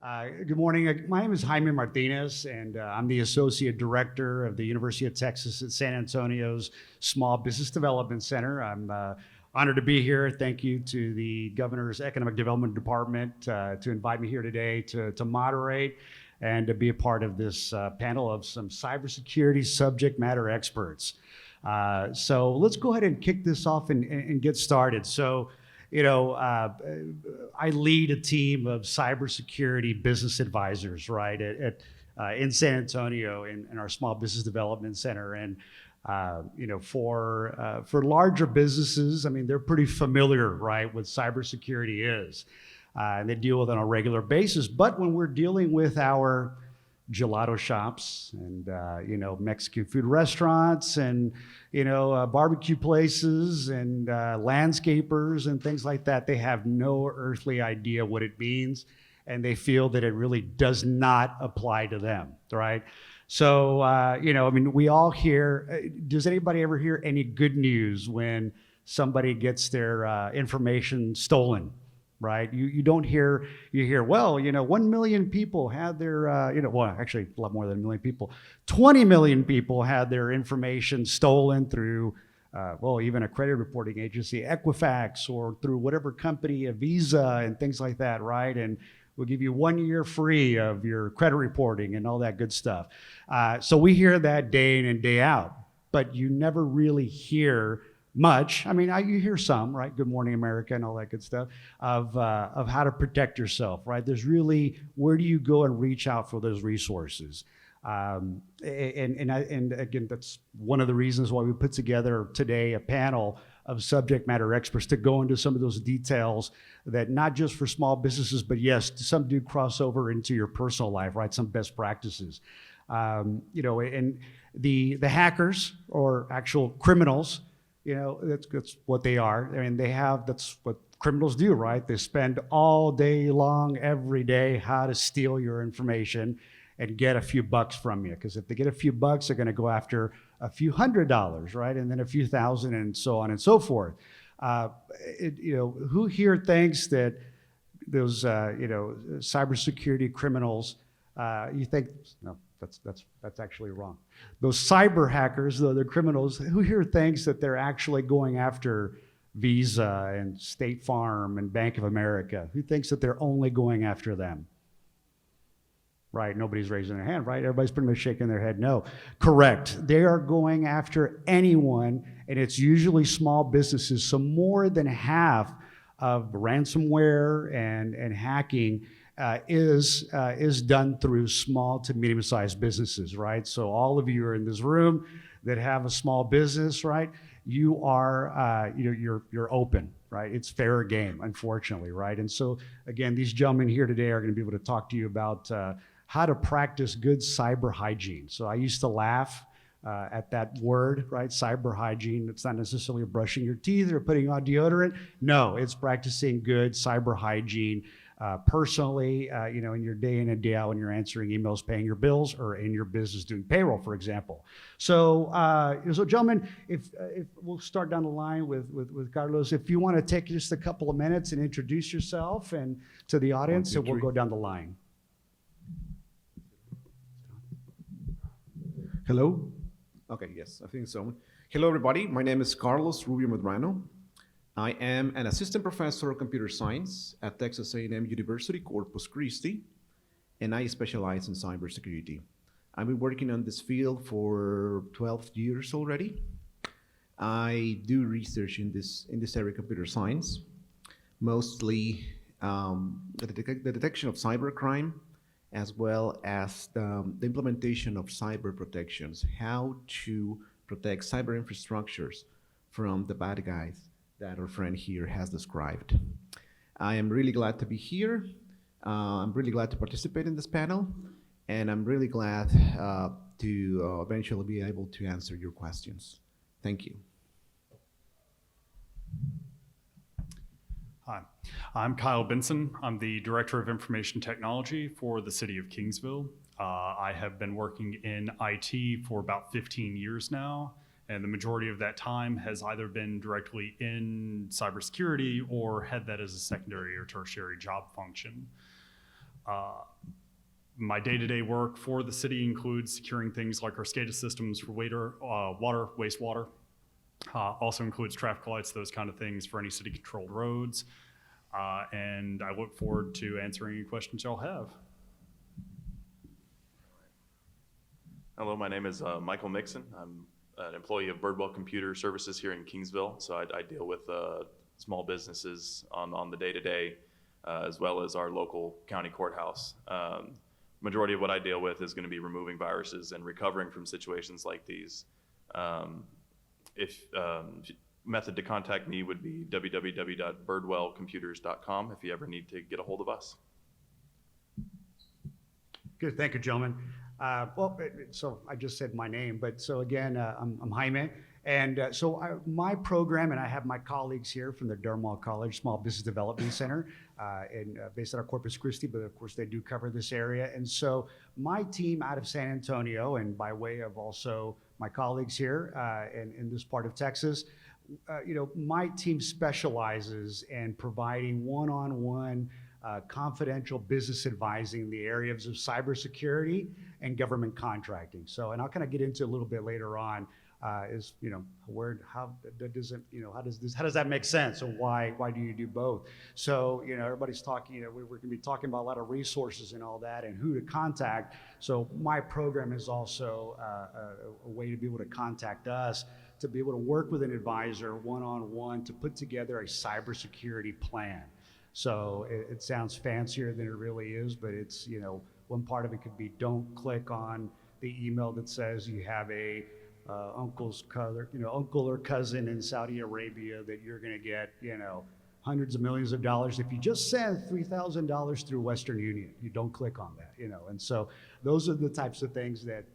Good morning. My name is Jaime Martinez, and I'm the Associate Director of the University of Texas at San Antonio's Small Business Development Center. I'm honored to be here. Thank you to the Governor's Economic Development Department to invite me here today to moderate and to be a part of this panel of some cybersecurity subject matter experts. So let's go ahead and kick this off and get started. So, I lead a team of cybersecurity business advisors, right, in San Antonio in our Small Business Development Center. And, for larger businesses, I mean, they're pretty familiar, right, what cybersecurity is. And they deal with it on a regular basis. But when we're dealing with our gelato shops and Mexican food restaurants and barbecue places and landscapers and things like that, they have no earthly idea what it means, and they feel that it really does not apply to them, right? So we all hear, does anybody ever hear any good news when somebody gets their information stolen? Right? You don't hear, you hear, 1 million people had their, actually a lot more than 1 million people, 20 million people had their information stolen through, even a credit reporting agency, Equifax, or through whatever company, a Visa and things like that, right? And we'll give you 1 year free of your credit reporting and all that good stuff. So we hear that day in and day out, but you never really hear much. I mean, you hear some, right? Good Morning America and all that good stuff of how to protect yourself, right? There's really, where do you go and reach out for those resources? And again, that's one of the reasons why we put together today a panel of subject matter experts to go into some of those details that not just for small businesses, but yes, some do cross over into your personal life, right? Some best practices. And the hackers or actual criminals, that's what they are. I mean, that's what criminals do, right? They spend all day long, every day, how to steal your information and get a few bucks from you. Because if they get a few bucks, they're going to go after a few $100s, right? And then a few thousand and so on and so forth. Who here thinks that those, cybersecurity criminals, you think, no, that's actually wrong. Those cyber hackers, though they're criminals, who here thinks that they're actually going after Visa and State Farm and Bank of America? Who thinks that they're only going after them? Right, nobody's raising their hand, right? Everybody's pretty much shaking their head no. Correct, they are going after anyone, and it's usually small businesses. So more than half of ransomware and hacking is done through small to medium-sized businesses, right? So all of you are in this room that have a small business, right? You are, you're open, right? It's fair game, unfortunately, right? And so again, these gentlemen here today are going to be able to talk to you about how to practice good cyber hygiene. So I used to laugh at that word, right? Cyber hygiene. It's not necessarily brushing your teeth or putting on deodorant. No, it's practicing good cyber hygiene. Personally, in your day in and day out when you're answering emails, paying your bills, or in your business doing payroll, for example. So, gentlemen, if we'll start down the line with Carlos, if you want to take just a couple of minutes and introduce yourself and to the audience, and we'll go down the line. Hello. Okay, yes, I think so. Hello, everybody. My name is Carlos Rubio Medrano. I am an assistant professor of computer science at Texas A&M University, Corpus Christi, and I specialize in cybersecurity. I've been working on this field for 12 years already. I do research in this area of computer science, mostly the detection of cybercrime, as well as the implementation of cyber protections, how to protect cyber infrastructures from the bad guys that our friend here has described. I am really glad to be here. I'm really glad to participate in this panel, and I'm really glad to eventually be able to answer your questions. Thank you. Hi, I'm Kyle Benson. I'm the Director of Information Technology for the City of Kingsville. I have been working in IT for about 15 years now, and the majority of that time has either been directly in cybersecurity or had that as a secondary or tertiary job function. My day-to-day work for the city includes securing things like our SCADA systems for water, wastewater. Also includes traffic lights, those kind of things for any city-controlled roads. And I look forward to answering any questions y'all have. Hello, my name is Michael Mixon. I'm an employee of Birdwell Computer Services here in Kingsville. So I deal with small businesses on the day-to-day, as well as our local county courthouse. Majority of what I deal with is going to be removing viruses and recovering from situations like these. Method to contact me would be www.birdwellcomputers.com if you ever need to get a hold of us. Good, thank you, gentlemen. So I just said my name, but so again, I'm Jaime. And my program, and I have my colleagues here from the Dermal College Small Business Development Center, based out of Corpus Christi, but of course they do cover this area. And so my team out of San Antonio, and by way of also my colleagues here in this part of Texas, my team specializes in providing one-on-one confidential business advising in the areas of cybersecurity and government contracting. So, and I'll kind of get into a little bit later on. How does that make sense, and why do you do both? So everybody's talking. We're going to be talking about a lot of resources and all that, and who to contact. So my program is also a way to be able to contact us, to be able to work with an advisor one-on-one to put together a cybersecurity plan. So it sounds fancier than it really is, but it's one part of it could be don't click on the email that says you have a uncle or cousin in Saudi Arabia that you're going to get, hundreds of millions of dollars if you just send $3,000 through Western Union. You don't click on that, And so those are the types of things that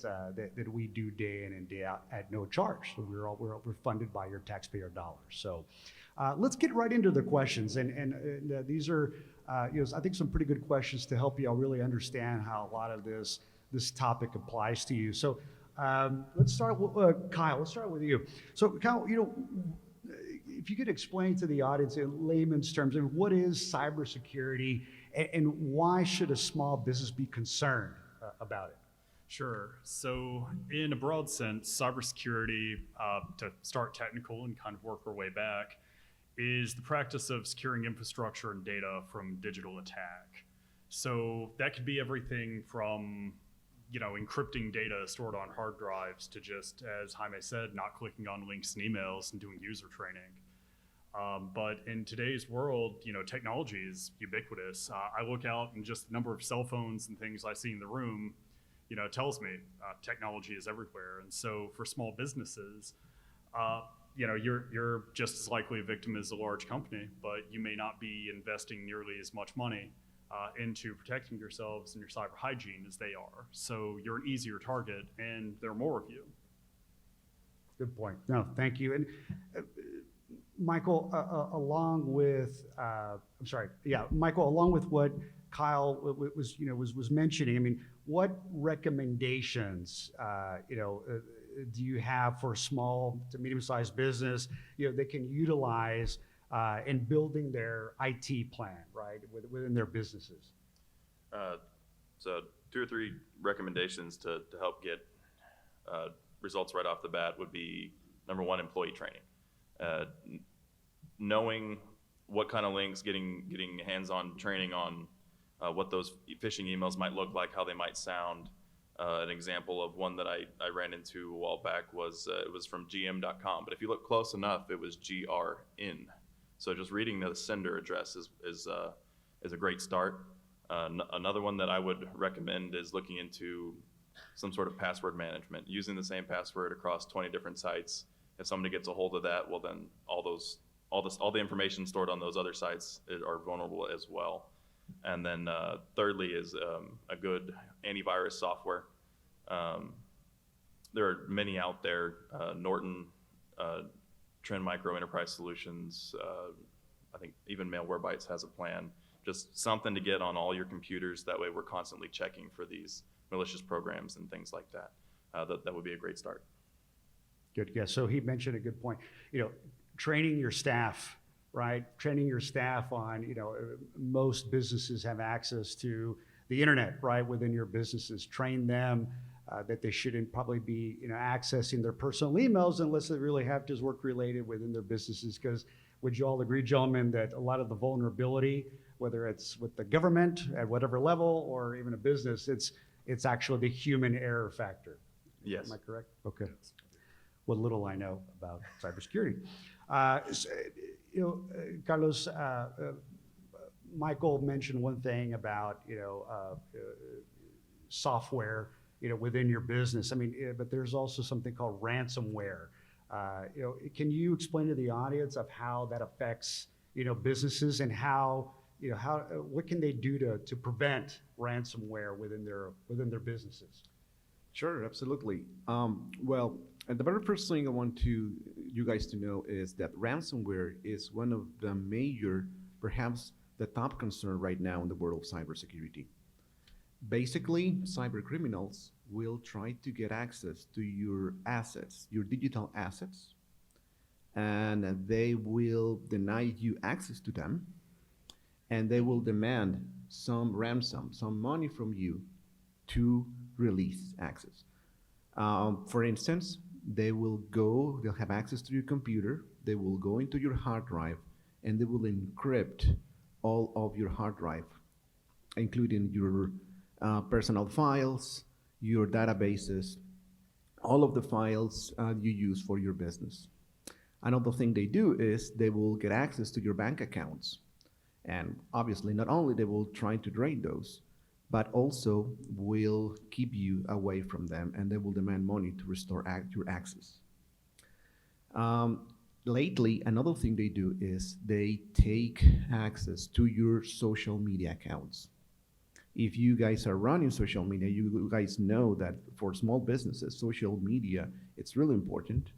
we do day in and day out at no charge. So we're funded by your taxpayer dollars. So let's get right into the questions, and these are, I think some pretty good questions to help you all really understand how a lot of this topic applies to you. So. Let's start with Kyle. Let's start with you. So, Kyle, if you could explain to the audience in layman's terms, what is cybersecurity, and why should a small business be concerned about it? Sure. So, in a broad sense, cybersecurity, to start technical and kind of work our way back, is the practice of securing infrastructure and data from digital attack. So that could be everything from encrypting data stored on hard drives to just, as Jaime said, not clicking on links and emails and doing user training. But in today's world, technology is ubiquitous. I look out and just the number of cell phones and things I see in the room, tells me technology is everywhere. And so for small businesses, you're just as likely a victim as a large company, but you may not be investing nearly as much money into protecting yourselves and your cyber hygiene as they are. So you're an easier target, and there are more of you. Good point. No, thank you. And Michael, along with what Kyle was mentioning, what recommendations do you have for small to medium-sized business they can utilize in building their IT plan, right, within their businesses? So 2 or 3 recommendations to help get results right off the bat would be, number 1, employee training. Knowing what kind of links, getting hands-on training on what those phishing emails might look like, how they might sound. An example of one that I ran into a while back was it was from gm.com, but if you look close enough, it was GRN. So just reading the sender address is a great start. Another one that I would recommend is looking into some sort of password management, using the same password across 20 different sites. If somebody gets a hold of that, well then all the information stored on those other sites are vulnerable as well. And then thirdly is a good antivirus software. There are many out there. Norton, Trend Micro Enterprise Solutions, I think even Malwarebytes has a plan. Just something to get on all your computers. That way we're constantly checking for these malicious programs and things like that. That would be a great start. Good. Yeah. So he mentioned a good point. Training your staff, right? Training your staff on, most businesses have access to the internet, right, within your businesses. Train them that they shouldn't probably be, accessing their personal emails unless they really have to work related within their businesses. Because would you all agree, gentlemen, that a lot of the vulnerability, whether it's with the government at whatever level or even a business, it's actually the human error factor. Yes. Am I correct? Okay. What little I know about cybersecurity. Carlos, Michael mentioned one thing about, software, within your business. I mean, but there's also something called ransomware. Can you explain to the audience of how that affects, businesses and how what can they do to prevent ransomware within their businesses? Sure, absolutely. Well, and the very first thing I want you guys to know is that ransomware is one of the major, perhaps the top concern right now in the world of cybersecurity. Basically, cyber criminals will try to get access to your assets, your digital assets, and they will deny you access to them, and they will demand some ransom, some money from you to release access. For instance, they'll have access to your computer, they will go into your hard drive, and they will encrypt all of your hard drive, including your personal files, your databases, all of the files you use for your business. Another thing they do is they will get access to your bank accounts. And obviously, not only they will try to drain those, but also will keep you away from them, and they will demand money to restore your access. Lately, another thing they do is they take access to your social media accounts. If you guys are running social media, you guys know that for small businesses, social media, it's really important.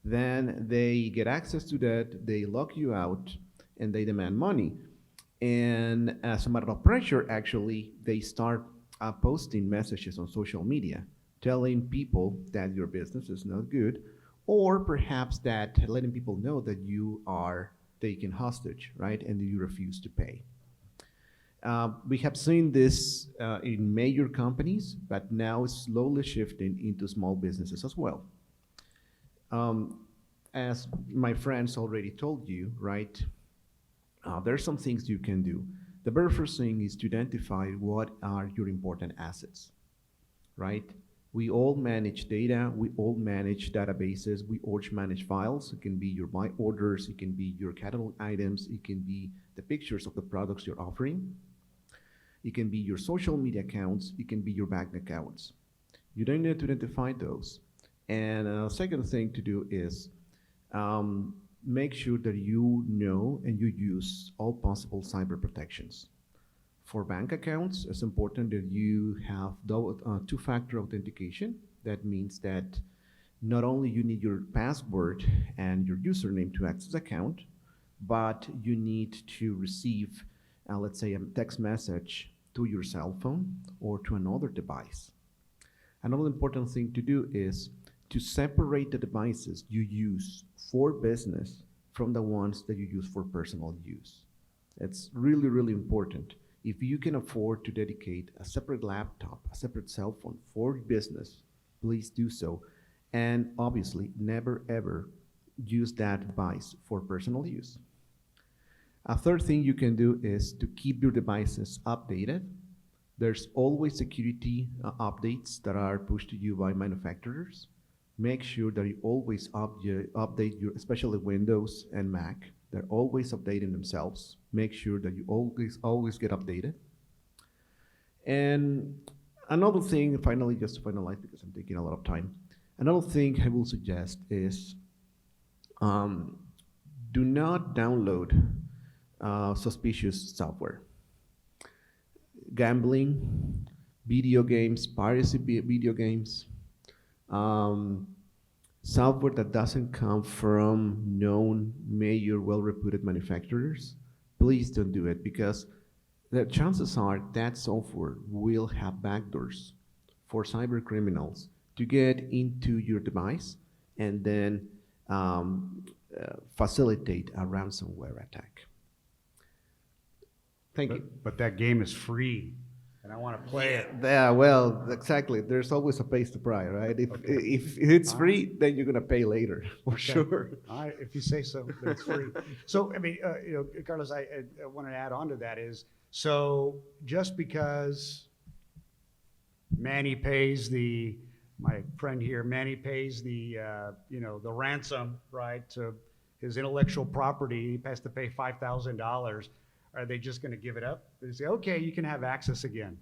Then they get access to that, they lock you out, and they demand money. And as a matter of pressure, actually, they start posting messages on social media, telling people that your business is not good, or perhaps that letting people know that you are taken hostage, right, and you refuse to pay. We have seen this in major companies, but now it's slowly shifting into small businesses as well. As my friends already told you, right, there's some things you can do. The very first thing is to identify what are your important assets, right? We all manage data, we all manage databases, we all manage files. It can be your buy orders, it can be your catalog items, it can be the pictures of the products you're offering. It can be your social media accounts, it can be your bank accounts. You don't need to identify those. And a second thing to do is make sure that you know and you use all possible cyber protections. For bank accounts, it's important that you have two-factor authentication. That means that not only you need your password and your username to access the account, but you need to receive, let's say, a text message to your cell phone or to another device. Another important thing to do is to separate the devices you use for business from the ones that you use for personal use. It's really, really important. If you can afford to dedicate a separate laptop, a separate cell phone for business, please do so. And obviously, never ever use that device for personal use. A third thing you can do is to keep your devices updated. There's always security updates that are pushed to you by manufacturers. Make sure that you always update your, especially Windows and Mac. They're always updating themselves. Make sure that you always get updated. And another thing, finally, just to finalize, because I'm taking a lot of time, another thing I will suggest is do not download suspicious software. Gambling, video games, piracy video games, software that doesn't come from known, major, well-reputed manufacturers, please don't do it, because the chances are that software will have backdoors for cyber criminals to get into your device and then facilitate a ransomware attack. Thank you. But that game is free. I want to play it. Yeah, well, exactly. There's always a price to pay, right? If it's free, then you're gonna pay later for sure. All right, if you say so, then it's free. So, I mean, Carlos, I want to add on to that is, so just because Manny pays my friend here, Manny pays the ransom, right, to his intellectual property, he has to pay $5,000. Are they just going to give it up? They say, okay, you can have access again.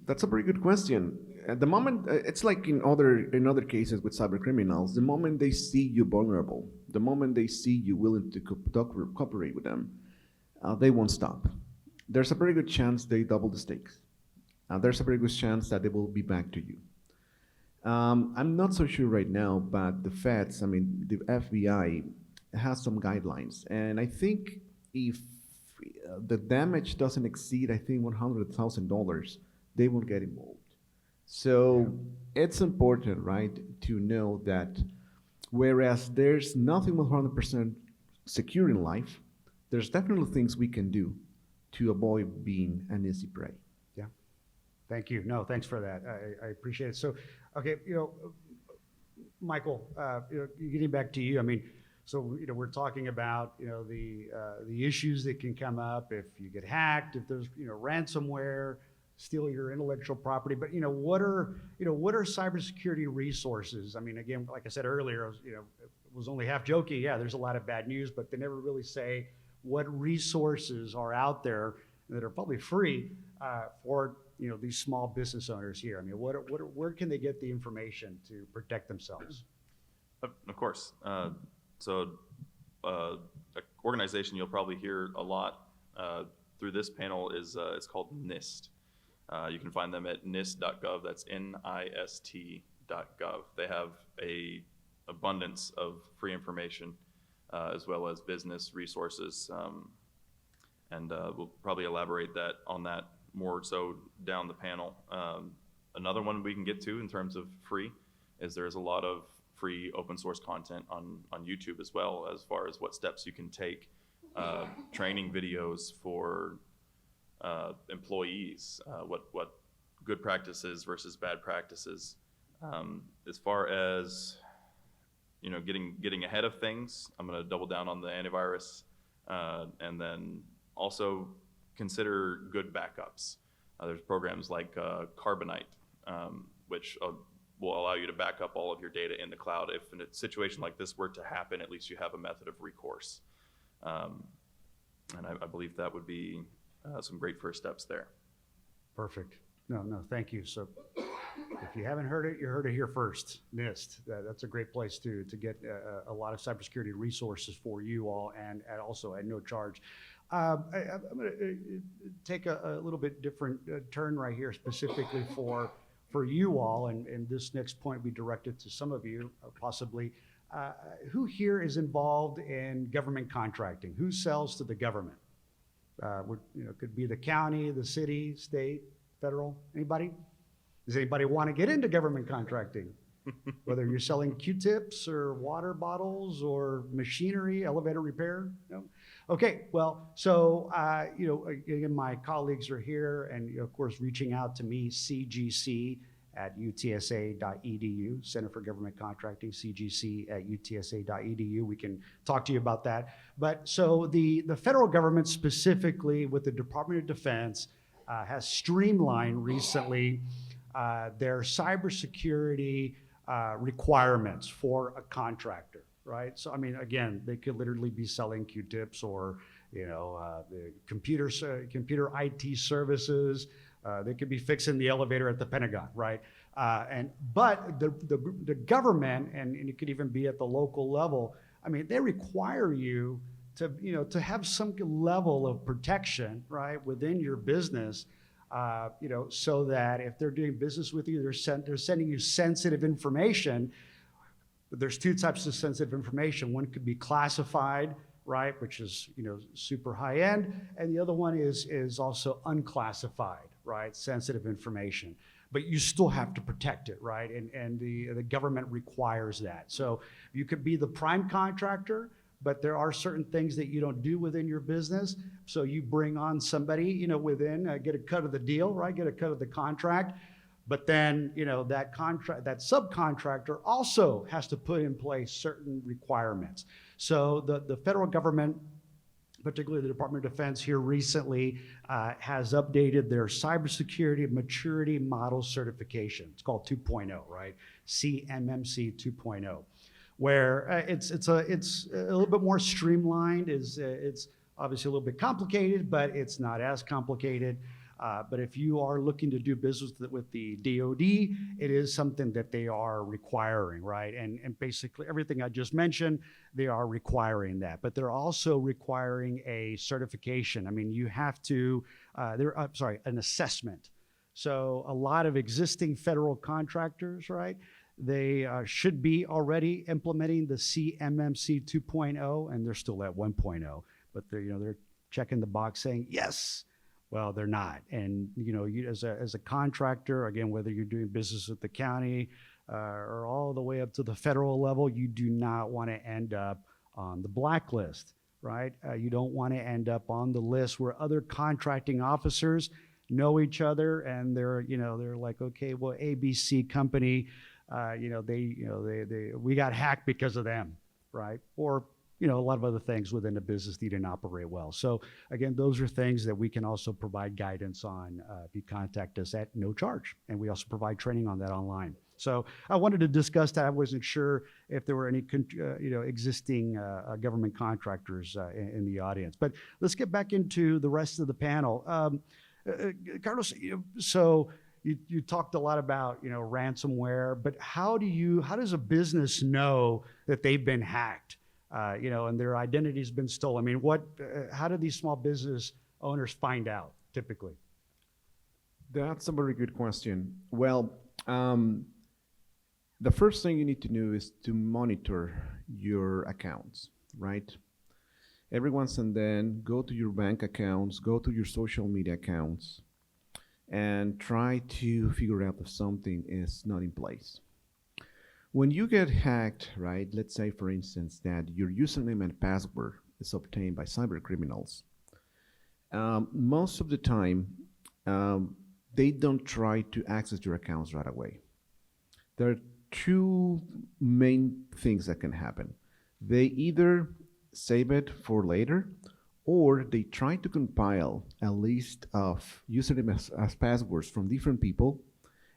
That's a very good question. At the moment, it's like in other cases with cyber criminals. The moment they see you vulnerable, the moment they see you willing to cooperate with them, they won't stop. There's a very good chance they double the stakes. There's a very good chance that they will be back to you. I'm not so sure right now, but the feds, I mean, the FBI has some guidelines, and I think if the damage doesn't exceed, I think, $100,000, they will get involved. So it's important, right, to know that whereas there's nothing 100% secure in life, there's definitely things we can do to avoid being an easy prey. Yeah. Thank you. No, thanks for that. I appreciate it. So, okay, Michael, getting back to you, I mean, so, we're talking about, the issues that can come up if you get hacked, if there's, ransomware, steal your intellectual property. But, what are cybersecurity resources? I mean, again, like I said earlier, it was only half joking. Yeah, there's a lot of bad news, but they never really say what resources are out there that are probably free for, these small business owners here. I mean, where can they get the information to protect themselves? Of course. So, an organization you'll probably hear a lot through this panel is it's called NIST. You can find them at nist.gov. That's NIST.gov. They have a abundance of free information as well as business resources, and we'll probably elaborate on that more so down the panel. Another one we can get to in terms of free is there's a lot of free open source content on YouTube as well, as far as what steps you can take, training videos for employees, what good practices versus bad practices. As far as getting ahead of things, I'm going to double down on the antivirus, and then also consider good backups. There's programs like Carbonite, which will allow you to back up all of your data in the cloud. If in a situation like this were to happen, at least you have a method of recourse. And I believe that would be some great first steps there. Perfect. No, thank you. So if you haven't heard it, you heard it here first. NIST. That's a great place to get a lot of cybersecurity resources for you all, and also at no charge. I'm going to take a little bit different turn right here, specifically for you all, and this next point will be directed to some of you, possibly. Who here is involved in government contracting? Who sells to the government? Could be the county, the city, state, federal. Anybody? Does anybody want to get into government contracting? Whether you're selling Q-tips or water bottles or machinery, elevator repair? No? Okay, well, so, again, my colleagues are here, and, of course, reaching out to me, cgc@utsa.edu, Center for Government Contracting, cgc@utsa.edu. We can talk to you about that. But so the federal government, specifically with the Department of Defense, has streamlined recently their cybersecurity requirements for a contractor, right? So, I mean, again, they could literally be selling Q-tips or, the computer IT services. They could be fixing the elevator at the Pentagon, right? But the government, and it could even be at the local level, I mean, they require you to have some level of protection, right, within your business, so that if they're doing business with you, they're sending you sensitive information. There's two types of sensitive information. One could be classified, right, which is super high end, and the other one is also unclassified, right, sensitive information. But you still have to protect it, right? And the government requires that. So you could be the prime contractor, but there are certain things that you don't do within your business. So you bring on somebody, within, get a cut of the deal, right? Get a cut of the contract. But then, that subcontractor also has to put in place certain requirements. So the federal government, particularly the Department of Defense here recently, has updated their cybersecurity maturity model certification. It's called 2.0, right? CMMC 2.0, where it's a little bit more streamlined. It's obviously a little bit complicated, but it's not as complicated. But if you are looking to do business with the DoD, it is something that they are requiring, right? And basically everything I just mentioned, they are requiring that. But they're also requiring a certification. I mean, you have to, an assessment. So a lot of existing federal contractors, right? They should be already implementing the CMMC 2.0, and they're still at 1.0. But they're checking the box saying yes. Well, they're not. And you as a contractor, again, whether you're doing business with the county or all the way up to the federal level, you do not want to end up on the blacklist, right? You don't want to end up on the list where other contracting officers know each other, and they're like, okay, well, ABC company, we got hacked because of them, right? Or a lot of other things within the business didn't operate well. So again, those are things that we can also provide guidance on if you contact us at no charge. And we also provide training on that online. So I wanted to discuss that. I wasn't sure if there were any existing government contractors in the audience. But let's get back into the rest of the panel. Carlos, so you talked a lot about ransomware, but how does a business know that they've been hacked? And their identity's been stolen. I mean, how do these small business owners find out typically? That's a very good question. Well, the first thing you need to do is to monitor your accounts, right? Every once and then, go to your bank accounts, go to your social media accounts, and try to figure out if something is not in place. When you get hacked, right, let's say, for instance, that your username and password is obtained by cyber criminals, most of the time, they don't try to access your accounts right away. There are two main things that can happen. They either save it for later, or they try to compile a list of usernames as passwords from different people,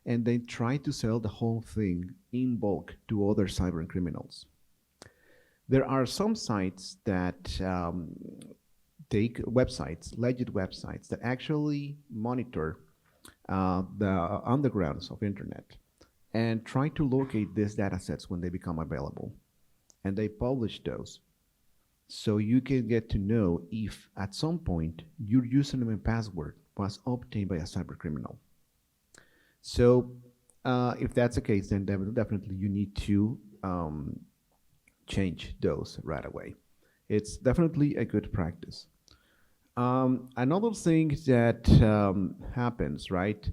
and they try to sell the whole thing in bulk to other cyber criminals. There are some sites that take legit websites that actually monitor the undergrounds of internet and try to locate these data sets when they become available. And they publish those. So you can get to know if at some point your username and password was obtained by a cyber criminal. So if that's the case, then definitely you need to change those right away. It's definitely a good practice. Another thing that happens, right?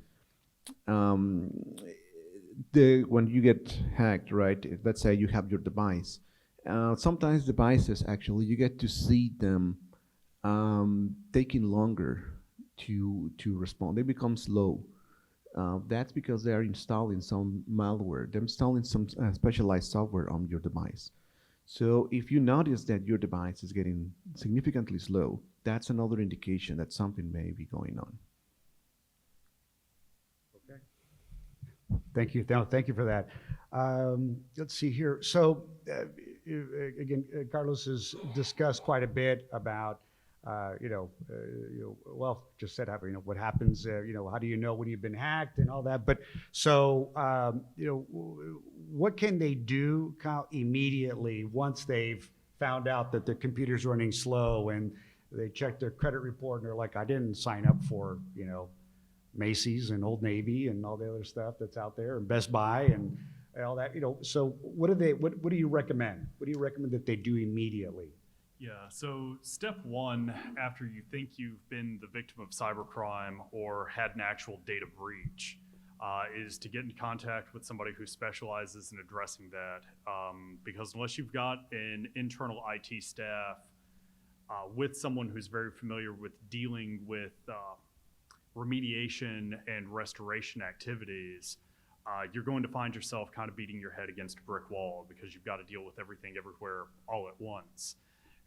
When you get hacked, right? Let's say you have your device. Sometimes devices, actually, you get to see them taking longer to respond. They become slow. That's because they are installing some malware. They're installing some specialized software on your device. So if you notice that your device is getting significantly slow, that's another indication that something may be going on. Okay. Thank you. Thank you for that. Let's see here. So again, Carlos has discussed quite a bit about just said, what happens, how do you know when you've been hacked and all that? But so, what can they do immediately once they've found out that their computer's running slow and they check their credit report and they're like, I didn't sign up for, Macy's and Old Navy and all the other stuff that's out there, and Best Buy and all that, so what do you recommend? What do you recommend that they do immediately? Yeah, so step one, after you think you've been the victim of cybercrime or had an actual data breach, is to get in contact with somebody who specializes in addressing that. Because unless you've got an internal IT staff with someone who's very familiar with dealing with remediation and restoration activities, you're going to find yourself kind of beating your head against a brick wall because you've got to deal with everything everywhere all at once.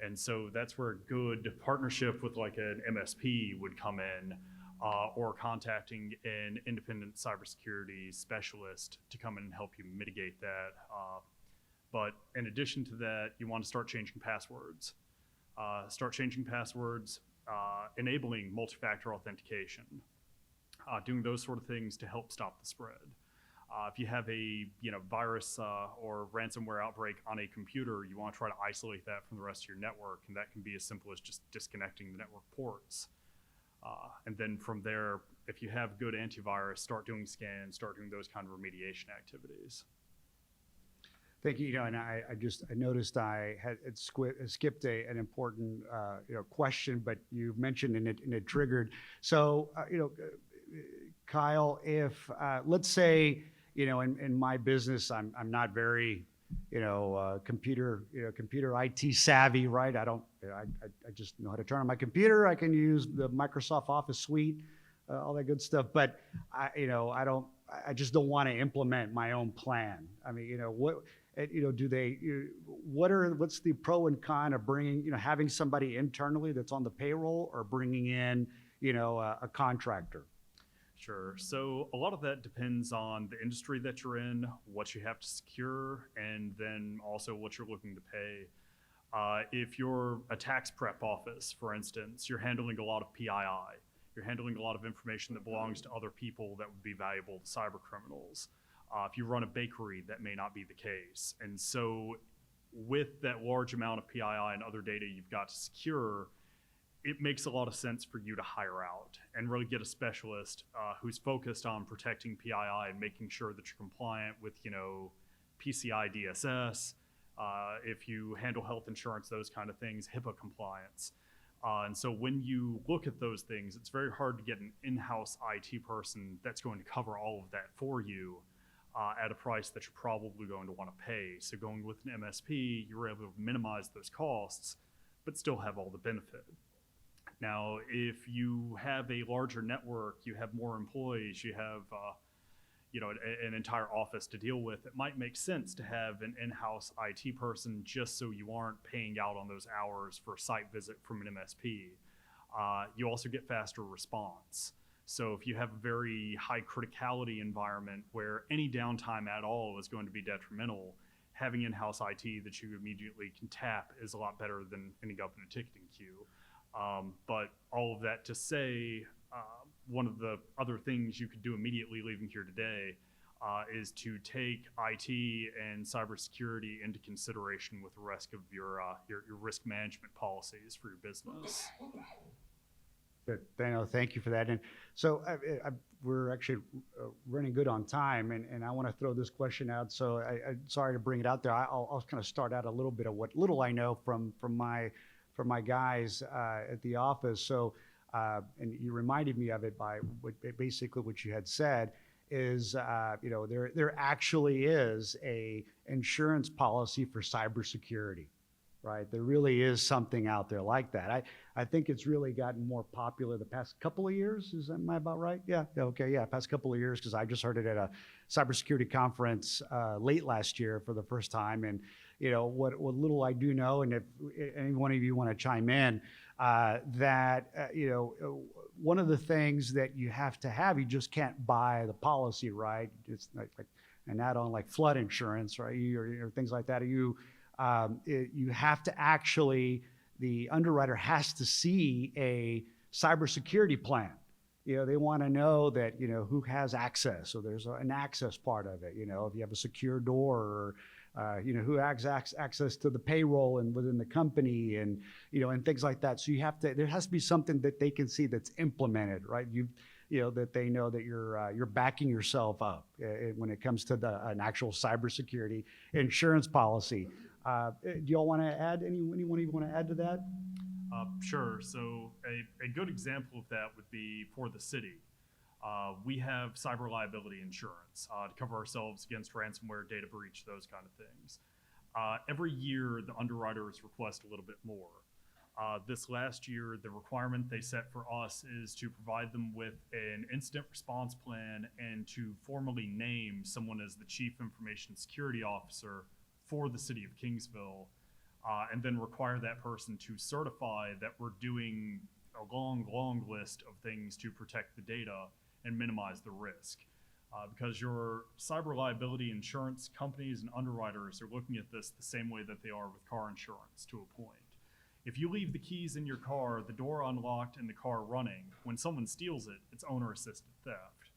And so that's where a good partnership with like an MSP would come in, or contacting an independent cybersecurity specialist to come in and help you mitigate that. But in addition to that, you want to start changing passwords. Enabling multi-factor authentication, doing those sort of things to help stop the spread. If you have a virus or ransomware outbreak on a computer, you want to try to isolate that from the rest of your network, and that can be as simple as just disconnecting the network ports. And then from there, if you have good antivirus, start doing scans, start doing those kind of remediation activities. Thank you. And I noticed I had skipped an important question, but you mentioned and it triggered. So Kyle, if let's say in my business I'm not very computer IT savvy, right? I just know how to turn on my computer. I can use the Microsoft Office suite, all that good stuff. But I just don't want to implement my own plan. I mean, what's the pro and con of bringing, having somebody internally that's on the payroll or bringing in, a contractor? Sure. So a lot of that depends on the industry that you're in, what you have to secure, and then also what you're looking to pay. If you're a tax prep office, for instance, you're handling a lot of PII. You're handling a lot of information that belongs to other people that would be valuable to cyber criminals. If you run a bakery, that may not be the case. And so with that large amount of PII and other data you've got to secure, it makes a lot of sense for you to hire out and really get a specialist who's focused on protecting PII and making sure that you're compliant with, PCI DSS, if you handle health insurance, those kind of things, HIPAA compliance. And so when you look at those things, it's very hard to get an in-house IT person that's going to cover all of that for you at a price that you're probably going to want to pay. So going with an MSP, you're able to minimize those costs, but still have all the benefit. Now, if you have a larger network, you have more employees, you have an entire office to deal with, it might make sense to have an in-house IT person just so you aren't paying out on those hours for a site visit from an MSP. You also get faster response. So if you have a very high criticality environment where any downtime at all is going to be detrimental, having in-house IT that you immediately can tap is a lot better than ending up in a ticketing queue. But all of that to say, one of the other things you could do immediately leaving here today is to take IT and cybersecurity into consideration with the rest of your risk management policies for your business. Good. Daniel, thank you for that. And so we're actually running good on time, and I want to throw this question out. So I'm sorry to bring it out there. I'll kind of start out a little bit of what little I know from my guys at the office. So, and you reminded me of it by basically what you had said is, there actually is a insurance policy for cybersecurity, right? There really is something out there like that. I think it's really gotten more popular the past couple of years. Am I about right? Yeah. Okay. Yeah. Past couple of years, because I just heard it at a cybersecurity conference late last year for the first time. And what little I do know, and if any one of you want to chime in, one of the things that you have to have, you just can't buy the policy, right? It's like an add-on like flood insurance, right? Or things like that. You have to actually, the underwriter has to see a cybersecurity plan. They want to know that, who has access. So there's an access part of it. If you have a secure door, or who has access to the payroll and within the company, and and things like that. So there has to be something that they can see that's implemented, right? That they know that you're backing yourself up when it comes to an actual cybersecurity insurance policy. Do y'all want to add? Anyone even want to add to that? Sure. So a good example of that would be for the city. We have cyber liability insurance to cover ourselves against ransomware, data breach, those kind of things. Every year, the underwriters request a little bit more. This last year, the requirement they set for us is to provide them with an incident response plan and to formally name someone as the Chief Information Security Officer for the city of Kingsville, and then require that person to certify that we're doing a long list of things to protect the data and minimize the risk. Because your cyber liability insurance companies and underwriters are looking at this the same way that they are with car insurance to a point. If you leave the keys in your car, the door unlocked, and the car running, when someone steals it, it's owner-assisted theft.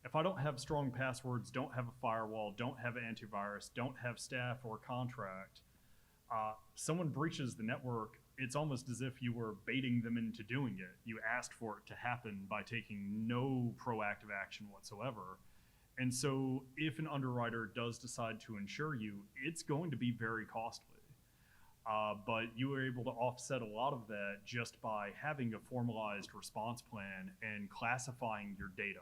If I don't have strong passwords, don't have a firewall, don't have antivirus, don't have staff or contract, someone breaches the network, it's almost as if you were baiting them into doing it. You asked for it to happen by taking no proactive action whatsoever. And so if an underwriter does decide to insure you, it's going to be very costly. But you were able to offset a lot of that just by having a formalized response plan and classifying your data.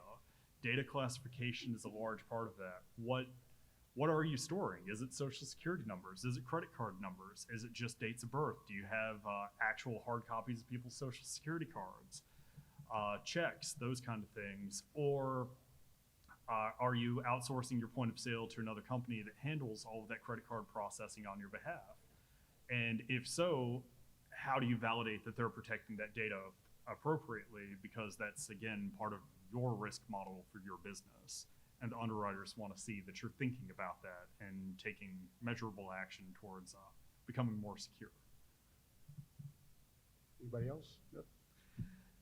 Data classification is a large part of that. What are you storing? Is it social security numbers? Is it credit card numbers? Is it just dates of birth? Do you have actual hard copies of people's social security cards, checks, those kind of things? Or are you outsourcing your point of sale to another company that handles all of that credit card processing on your behalf? And if so, how do you validate that they're protecting that data appropriately? Because that's, again, part of your risk model for your business. And the underwriters want to see that you're thinking about that and taking measurable action towards becoming more secure. Anybody else? Yep.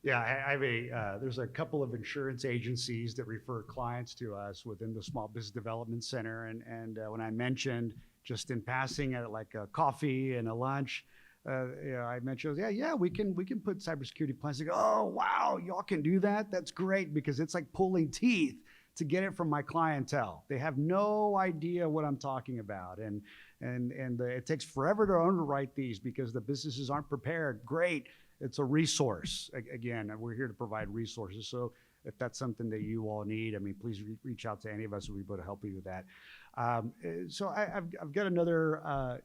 Yeah, I have there's a couple of insurance agencies that refer clients to us within the Small Business Development Center. And when I mentioned just in passing at like a coffee and a lunch, I mentioned, we can put cybersecurity plans. They go, oh, wow, y'all can do that? That's great, because it's like pulling teeth to get it from my clientele. They have no idea what I'm talking about. And it takes forever to underwrite these because the businesses aren't prepared. Great. It's a resource. Again, we're here to provide resources. So if that's something that you all need, I mean, please reach out to any of us. We'll be able to help you with that. So I've got another,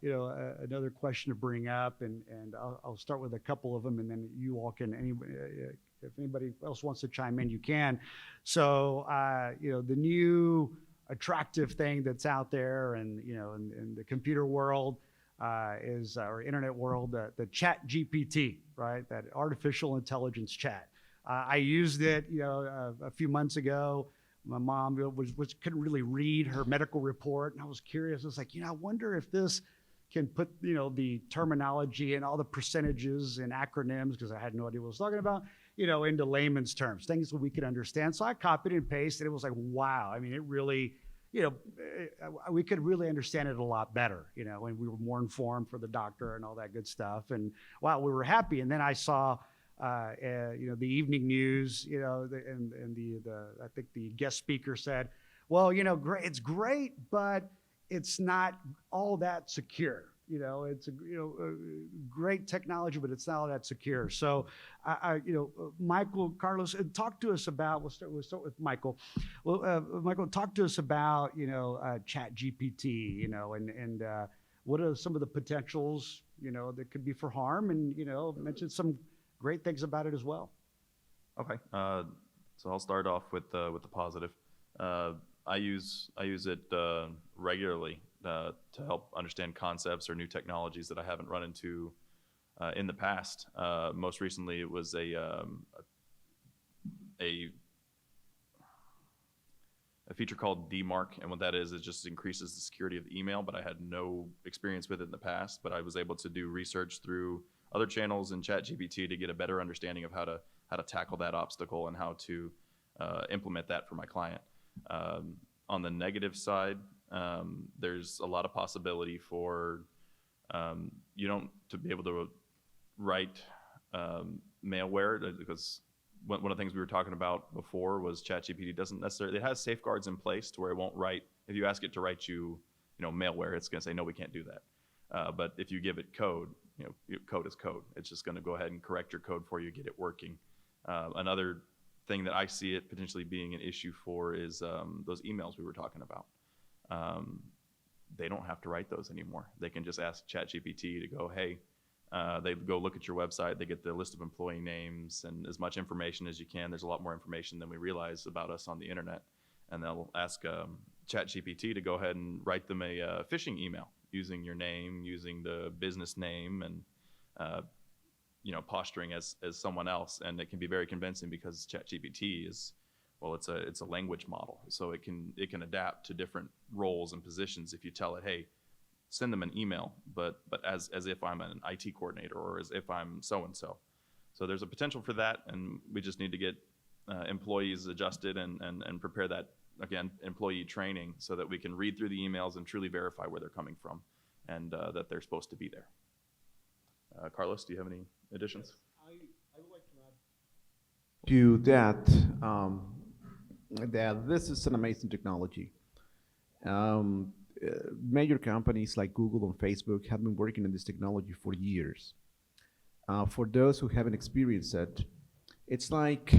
another question to bring up, and I'll start with a couple of them, and then you all can, if anybody else wants to chime in, you can. So, the new attractive thing that's out there, and in the computer world, or internet world, the Chat GPT, right? That artificial intelligence chat. I used it, a few months ago. My mom couldn't really read her medical report, and I was curious. I was like, I wonder if this can put, the terminology and all the percentages and acronyms, because I had no idea what I was talking about, into layman's terms, things that we could understand. So I copied and pasted. It was like, wow. I mean, it really, we could really understand it a lot better, and we were more informed for the doctor and all that good stuff. And wow, we were happy. And then I saw, the evening news, and I think the guest speaker said, well, great, it's great, but it's not all that secure. It's a great technology, but it's not all that secure. So, Michael, Carlos, talk to us about. We'll start with Michael. Well, Michael, talk to us about Chat GPT. And what are some of the potentials that could be for harm, and mention some great things about it as well. Okay, so I'll start off with the positive. I use it regularly to help understand concepts or new technologies that I haven't run into in the past. Most recently, it was a feature called DMARC, and what that is, it just increases the security of the email. But I had no experience with it in the past. But I was able to do research through other channels in ChatGPT to get a better understanding of how to tackle that obstacle and how to implement that for my client. On the negative side, there's a lot of possibility for to be able to write malware, because one of the things we were talking about before was ChatGPT doesn't necessarily, it has safeguards in place to where it won't write, if you ask it to write you, malware, it's going to say, no, we can't do that. But if you give it code, code is code. It's just going to go ahead and correct your code for you, get it working. Another thing that I see it potentially being an issue for is those emails we were talking about. They don't have to write those anymore. They can just ask ChatGPT to go, hey, they go look at your website, they get the list of employee names and as much information as you can. There's a lot more information than we realize about us on the internet. And they'll ask ChatGPT to go ahead and write them a phishing email using your name, using the business name, and posturing as someone else. And it can be very convincing because ChatGPT is, well, it's a language model, so it can adapt to different roles and positions. If you tell it, hey, send them an email, but as if I'm an IT coordinator or as if I'm so and so. So there's a potential for that, and we just need to get employees adjusted and prepare that, again, employee training so that we can read through the emails and truly verify where they're coming from and that they're supposed to be there. Carlos, do you have any additions? I would like to add to that, that this is an amazing technology. Major companies like Google and Facebook have been working on this technology for years. For those who haven't experienced it, it's like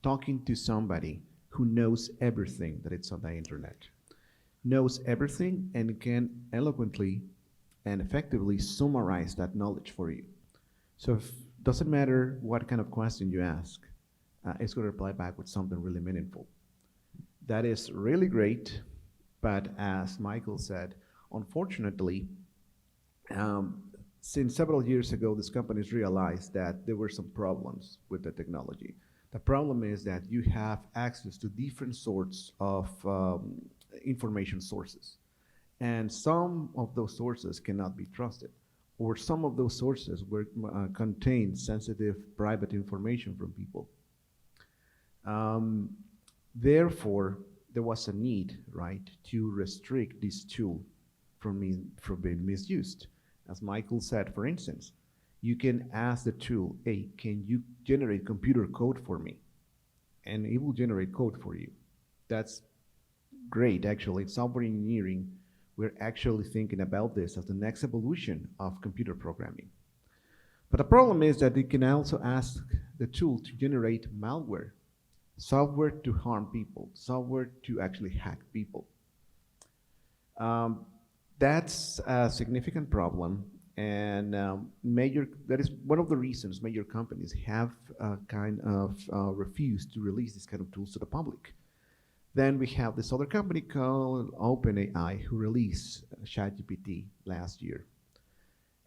talking to somebody who knows everything that it's on the internet, knows everything and can eloquently and effectively summarize that knowledge for you. So it doesn't matter what kind of question you ask, it's going to reply back with something really meaningful. That is really great, but as Michael said, unfortunately, since several years ago, these companies realized that there were some problems with the technology. The problem is that you have access to different sorts of information sources. And some of those sources cannot be trusted, or some of those sources contain sensitive private information from people. Therefore, there was a need, right, to restrict this tool from being misused. As Michael said, for instance, you can ask the tool, hey, can you generate computer code for me? And it will generate code for you. That's great, actually. In software engineering, we're actually thinking about this as the next evolution of computer programming. But the problem is that you can also ask the tool to generate malware, software to harm people, software to actually hack people. That's a significant problem, and that is one of the reasons major companies have kind of refused to release this kind of tools to the public. Then we have this other company called OpenAI who released ChatGPT last year.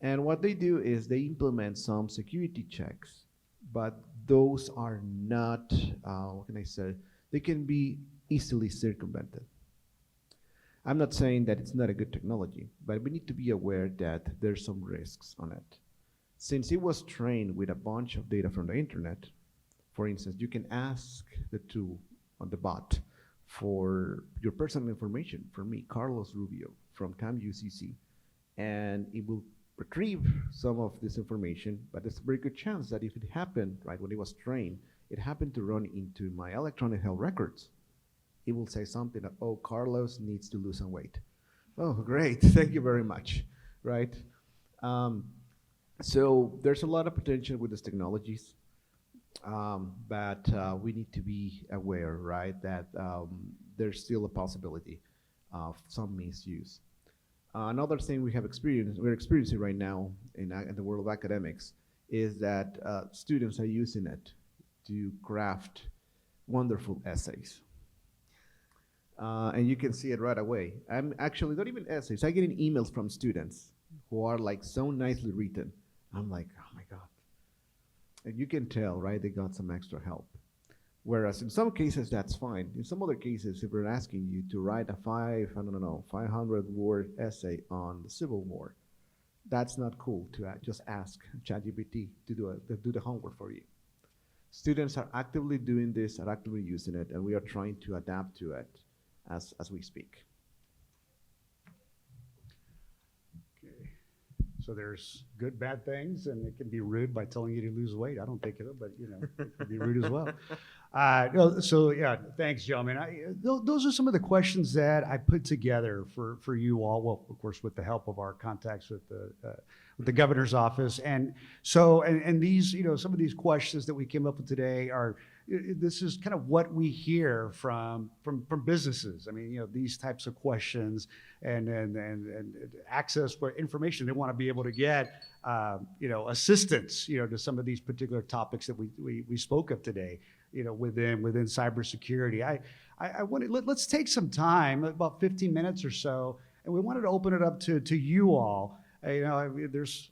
And what they do is they implement some security checks, but those are not, what can I say, they can be easily circumvented. I'm not saying that it's not a good technology, but we need to be aware that there's some risks on it. Since it was trained with a bunch of data from the internet, for instance, you can ask the tool on the bot for your personal information, for me, Carlos Rubio from CAM-UCC, and it will retrieve some of this information, but there's a very good chance that if it happened, right, when it was trained, it happened to run into my electronic health records, it will say something that, oh, Carlos needs to lose some weight. Oh, great, thank you very much, right? So there's a lot of potential with these technologies, but we need to be aware, right, that there's still a possibility of some misuse. Another thing we're experiencing right now in the world of academics is that students are using it to craft wonderful essays. And you can see it right away. I'm actually, not even essays, I'm getting emails from students who are like so nicely written. I'm like, oh my God. And you can tell, right, they got some extra help. Whereas in some cases, that's fine. In some other cases, if we're asking you to write a 500-word essay on the Civil War, that's not cool to just ask ChatGPT to do the homework for you. Students are actively doing this, are actively using it, and we are trying to adapt to it as we speak. Okay. So there's good, bad things, and it can be rude by telling you to lose weight. I don't think of it, but you know, it can be rude as well. So yeah, thanks, gentlemen. Those are some of the questions that I put together for you all. Well, of course, with the help of our contacts with the governor's office, and these, you know, some of these questions that we came up with today are this is kind of what we hear from businesses. I mean, these types of questions and access for information they want to be able to get, assistance, to some of these particular topics that we spoke of today, within cybersecurity. I wanted, let's take some time, about 15 minutes or so, and we wanted to open it up to you all. I mean, there's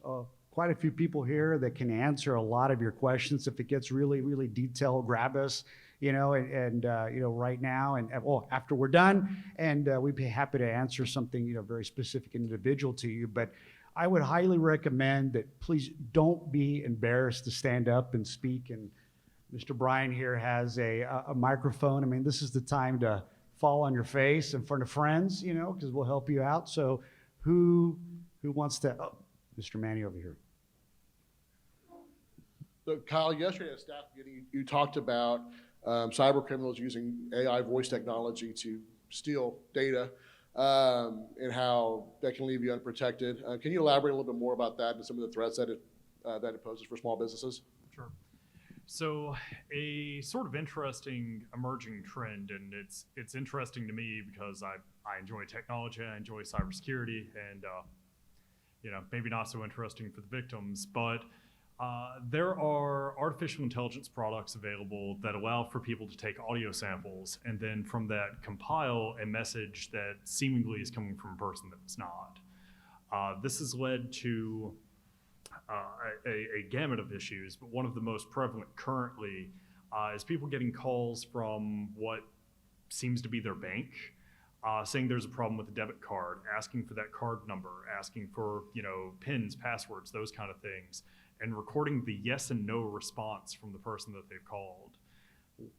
quite a few people here that can answer a lot of your questions. If it gets really, really detailed, grab us, right now and after we're done, and we'd be happy to answer something, very specific and individual to you. But I would highly recommend that please don't be embarrassed to stand up and speak. And Mr. Brian here has a microphone. I mean, this is the time to fall on your face in front of friends, because we'll help you out. So who wants to? Oh, Mr. Manny over here. So Kyle, yesterday at staff meeting, you talked about cyber criminals using AI voice technology to steal data and how that can leave you unprotected. Can you elaborate a little bit more about that and some of the threats that it poses for small businesses? Sure. So a sort of interesting emerging trend, and it's interesting to me because I enjoy technology, I enjoy cybersecurity, and maybe not so interesting for the victims, but there are artificial intelligence products available that allow for people to take audio samples and then from that compile a message that seemingly is coming from a person that it's not. This has led to a gamut of issues, but one of the most prevalent currently is people getting calls from what seems to be their bank, saying there's a problem with a debit card, asking for that card number, asking for PINs, passwords, those kind of things, and recording the yes and no response from the person that they've called.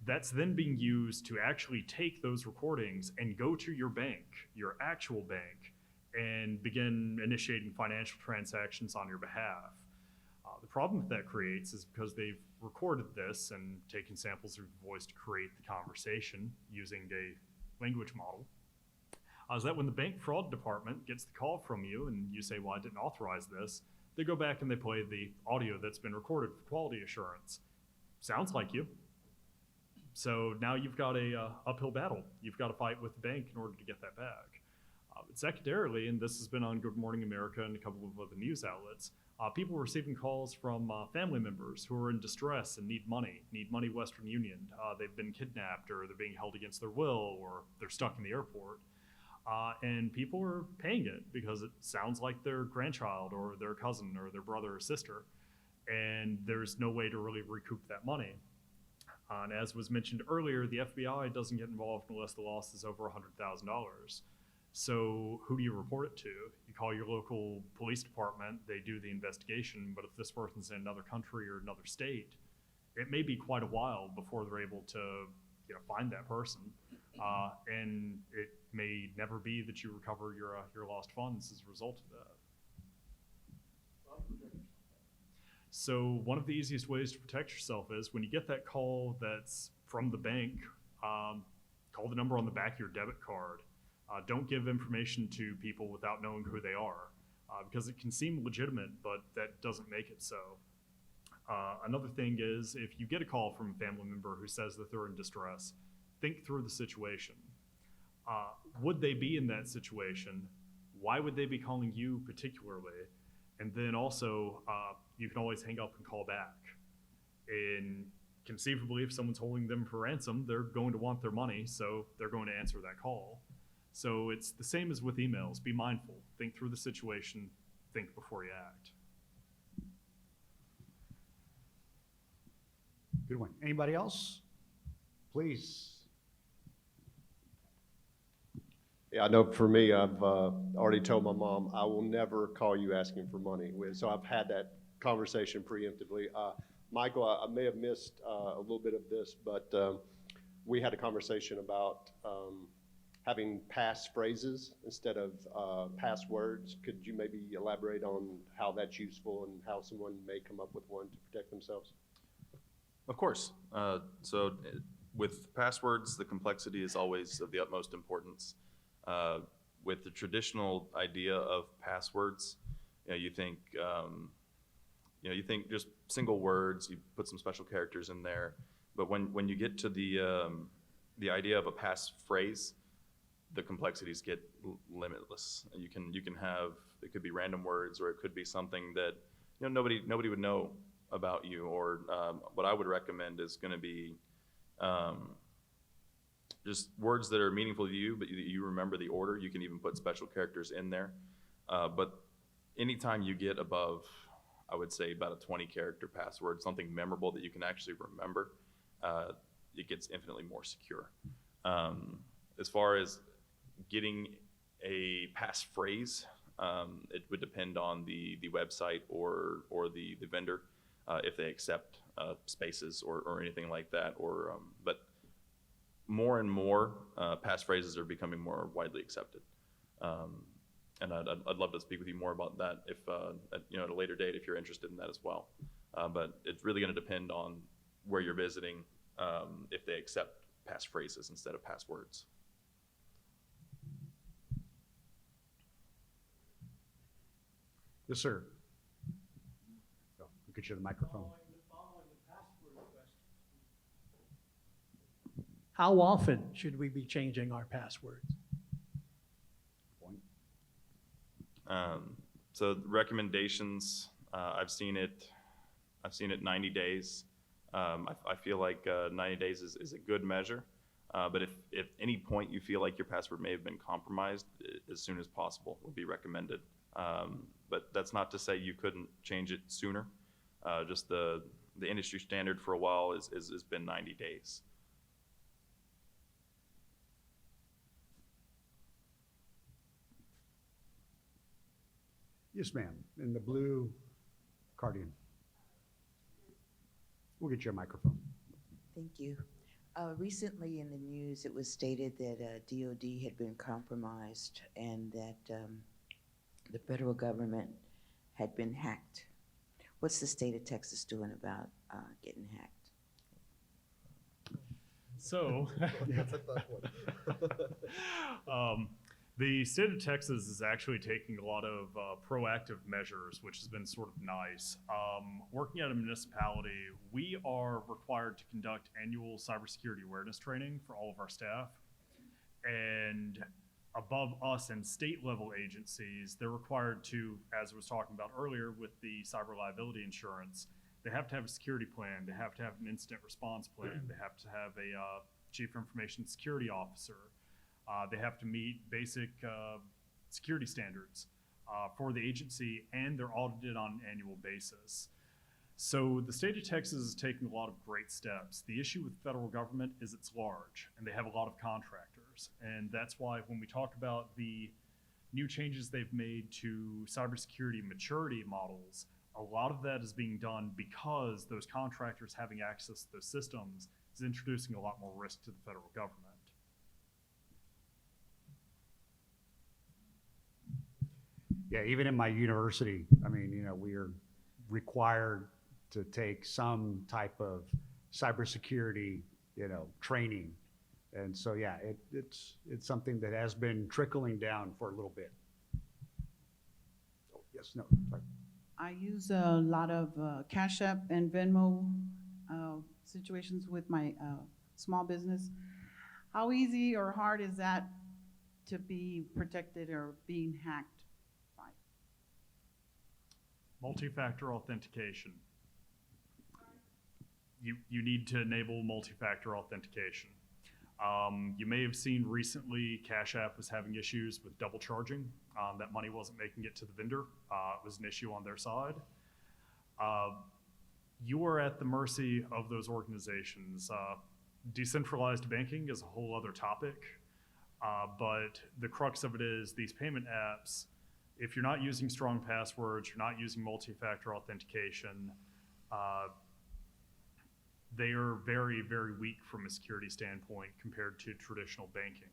That's then being used to actually take those recordings and go to your bank, your actual bank, and begin initiating financial transactions on your behalf. The problem that creates is because they've recorded this and taken samples of your voice to create the conversation using a language model, is that when the bank fraud department gets the call from you and you say, well, I didn't authorize this, they go back and they play the audio that's been recorded for quality assurance. Sounds like you. So now you've got a uphill battle. You've got to fight with the bank in order to get that back. But secondarily, and this has been on Good Morning America and a couple of other news outlets, people receiving calls from family members who are in distress and need money Western Union. They've been kidnapped, or they're being held against their will, or they're stuck in the airport. And people are paying it because it sounds like their grandchild or their cousin or their brother or sister, and there's no way to really recoup that money. And as was mentioned earlier, the FBI doesn't get involved unless the loss is over $100,000. So who do you report it to? You call your local police department, they do the investigation, but if this person's in another country or another state, it may be quite a while before they're able to find that person. And it may never be that you recover your lost funds as a result of that. So one of the easiest ways to protect yourself is when you get that call that's from the bank, call the number on the back of your debit card. Don't give information to people without knowing who they are, because it can seem legitimate, but that doesn't make it so. Another thing is, if you get a call from a family member who says that they're in distress, think through the situation. Would they be in that situation? Why would they be calling you particularly? And then also, you can always hang up and call back. And conceivably, if someone's holding them for ransom, they're going to want their money, so they're going to answer that call. So it's the same as with emails. Be mindful. Think through the situation. Think before you act. Good one. Anybody else? Please. Yeah, I know for me, I've already told my mom, I will never call you asking for money. So I've had that conversation preemptively. Michael, I may have missed a little bit of this, but we had a conversation about having passphrases instead of passwords. Could you maybe elaborate on how that's useful and how someone may come up with one to protect themselves? Of course. So with passwords, the complexity is always of the utmost importance. With the traditional idea of passwords, you think just single words. You put some special characters in there. But when you get to the idea of a passphrase, the complexities get limitless. And you can have, it could be random words, or it could be something that nobody would know about you. Or what I would recommend is going to be just words that are meaningful to you, but you remember the order. You can even put special characters in there. But anytime you get above, I would say about a 20-character password, something memorable that you can actually remember, it gets infinitely more secure. As far as getting a passphrase, it would depend on the website or the vendor, if they accept spaces or anything like that. But more and more passphrases are becoming more widely accepted. And I'd love to speak with you more about that if at a later date if you're interested in that as well. But it's really going to depend on where you're visiting, if they accept passphrases instead of passwords. Yes, sir. Oh, we'll get you the microphone. How often should we be changing our passwords? So recommendations, I've seen it 90 days. I feel like 90 days is a good measure. But if any point you feel like your password may have been compromised, as soon as possible would be recommended. But that's not to say you couldn't change it sooner. Just the industry standard for a while has been 90 days. Yes, ma'am. In the blue cardigan. We'll get you a microphone. Thank you. Recently in the news, it was stated that DOD had been compromised and that the federal government had been hacked. What's the state of Texas doing about getting hacked? So, the state of Texas is actually taking a lot of proactive measures, which has been sort of nice. Working at a municipality, we are required to conduct annual cybersecurity awareness training for all of our staff. And above us and state level agencies, they're required to, as I was talking about earlier with the cyber liability insurance, they have to have a security plan, they have to have an incident response plan, they have to have a chief information security officer. They have to meet basic security standards for the agency, and they're audited on an annual basis. So the state of Texas is taking a lot of great steps. The issue with the federal government is it's large, and they have a lot of contractors. And that's why when we talk about the new changes they've made to cybersecurity maturity models, a lot of that is being done because those contractors having access to those systems is introducing a lot more risk to the federal government. Yeah, even in my university, I mean, we are required to take some type of cybersecurity, training. And so, yeah, it's something that has been trickling down for a little bit. Oh, yes, no, sorry. I use a lot of Cash App and Venmo situations with my small business. How easy or hard is that to be protected or being hacked by? Multi-factor authentication. You need to enable multi-factor authentication. You may have seen recently Cash App was having issues with double charging. That money wasn't making it to the vendor. It was an issue on their side. You are at the mercy of those organizations. Decentralized banking is a whole other topic, but the crux of it is these payment apps, if you're not using strong passwords, you're not using multi-factor authentication, they are very, very weak from a security standpoint compared to traditional banking,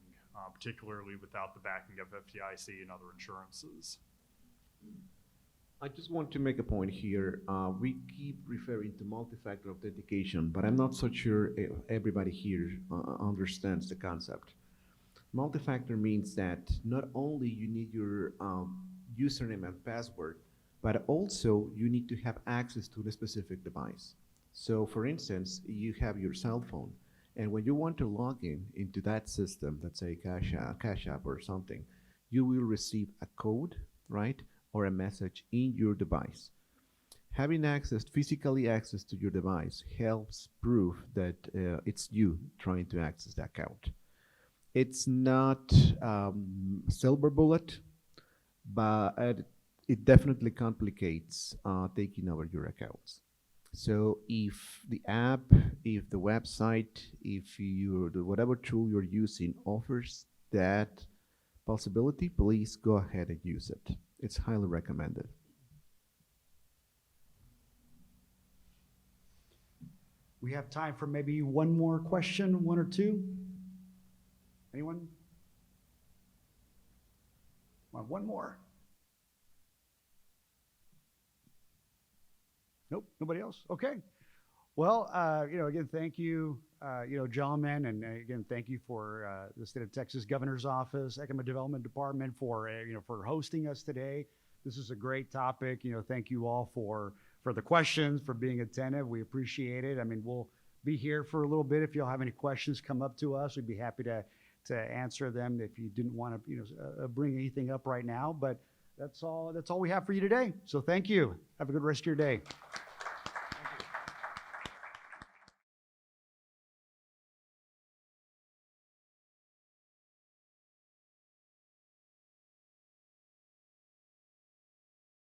particularly without the backing of FDIC and other insurances. I just want to make a point here. We keep referring to multi-factor authentication, but I'm not so sure if everybody here understands the concept. Multi-factor means that not only you need your username and password, but also you need to have access to the specific device. So for instance, you have your cell phone, and when you want to log in into that system, let's say Cash App or something, you will receive a code, right, or a message in your device. Having physically access to your device helps prove that it's you trying to access the account. It's not silver bullet, but it definitely complicates taking over your accounts. So if the app, if the website, if whatever tool you're using offers that possibility, please go ahead and use it. It's highly recommended. We have time for maybe one more question, one or two. Anyone? One more. Nope, nobody else? Okay. Well, again, thank you, gentlemen, and again, thank you for the State of Texas Governor's Office, Economic Development Department for hosting us today. This is a great topic. Thank you all for the questions, for being attentive. We appreciate it. I mean, we'll be here for a little bit. If you'll have any questions, come up to us. We'd be happy to answer them if you didn't want to, bring anything up right now. But that's all we have for you today. So thank you. Have a good rest of your day.